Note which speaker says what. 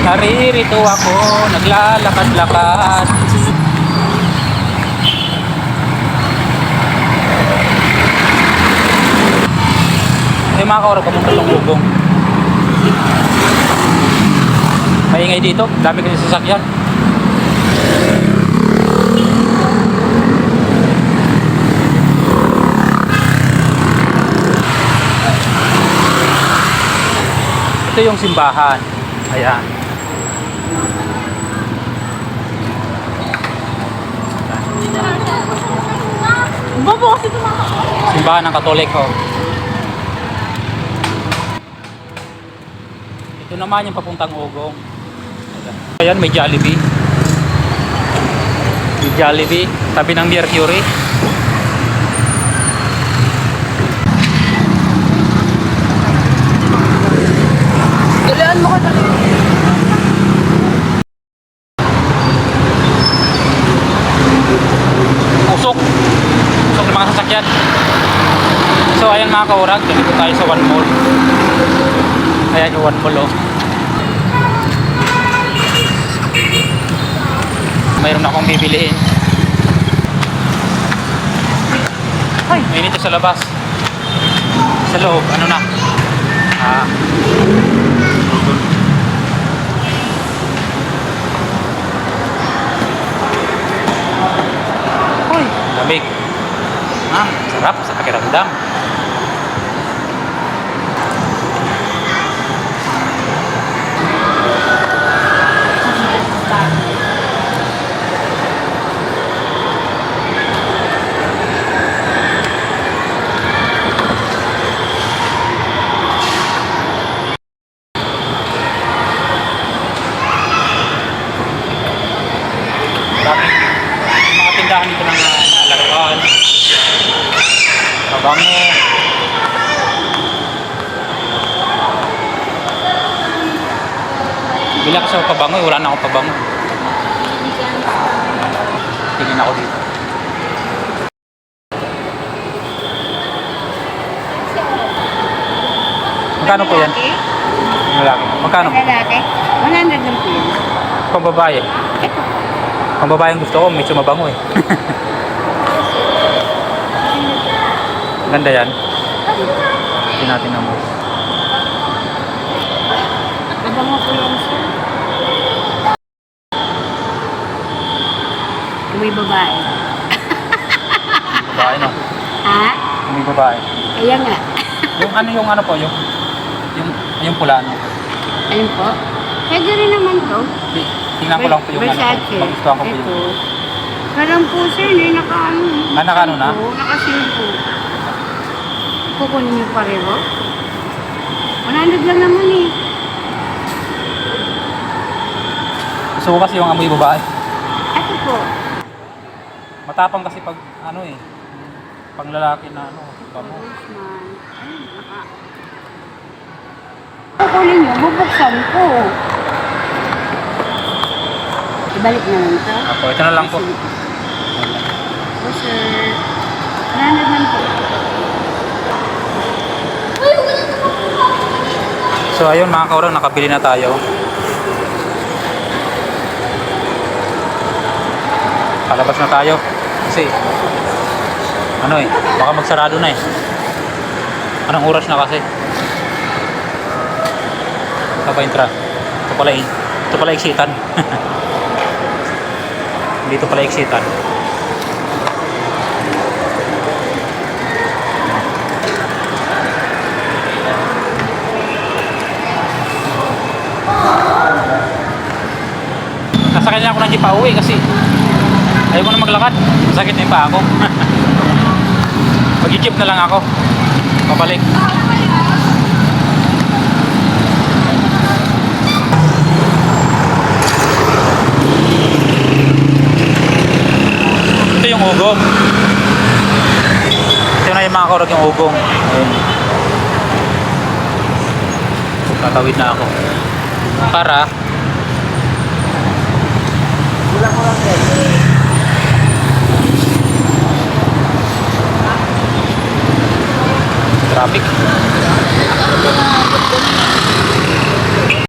Speaker 1: Naririto ako, naglalakad-lakad. May mga kaurag pamunta ng Ugong. Maingay dito, dami kasi sasakyan. Ito yung simbahan. Ayan. Simbahan ng Katoliko. Ito naman yung papuntang Ugong. Ayan, may Jollibee. May Jollibee, tabi ng Mercury.
Speaker 2: Dalaan mo ka na.
Speaker 1: Usok ng mga sasakyan. So ayan mga kaurag, dito tayo sa One Mall. Ayan yung One Mall, oh. Mayroon akong bibiliin. Ay, mainit sa labas. Sa loob, ano na? Uy, lamig. Sarap sa pakiramdam. Mga tindahan dito ng laruan, pabango. Bila kasi ako pabango, wala na akong pabango. Tingin ako dito. Magkano po yan? Lalaki. Magkano?
Speaker 2: Lalaki? 100 lang po yun.
Speaker 1: Pang babae. Pang babae ang gusto ko, medyo mabango eh. Ganda yan. Hindi natin naman.
Speaker 2: Mabango po yan, sir. May babae.
Speaker 1: Babae no?
Speaker 2: Ha?
Speaker 1: May babae.
Speaker 2: Kaya nga.
Speaker 1: Yung ano po, yung pula no?
Speaker 2: Ayun po. Pwede rin naman to.
Speaker 1: Tingnan ko lang po yung
Speaker 2: Versace.
Speaker 1: ano, magustuhan ko po
Speaker 2: Ito.
Speaker 1: yung...
Speaker 2: Parang po, sir, hindi naka-ano.
Speaker 1: Naka-ano na?
Speaker 2: Oo, naka-seal po. Kukunin niyo pareho. 100 lang naman eh.
Speaker 1: Gusto ko kasi yung amoy babae.
Speaker 2: Ito po.
Speaker 1: Matapang kasi pag ano eh, pang lalaki na ano, bango.
Speaker 2: Roseman. Ay, naka... Kukunin niyo, bubuksan ko. Ibalik na lang ito.
Speaker 1: Ako, ito na lang po.
Speaker 2: O, sir. 100 lang po.
Speaker 1: So ayun mga kaurang, nakabili na tayo. Palabas na tayo. Kasi, ano eh, baka magsarado na eh. Anong oras na kasi? Sabay intra. Ito pala exitan. Dito pala exitan. Nasakay na ako ng jeep pauwi kasi ayaw ko na maglakad. Masakit na yung paa ko. Mag-jeep na lang ako. Pabalik. Ito yung ugong. Ito na yung mga kaurag yung ugong. Ayun. Tatawid na ako. Para traffic.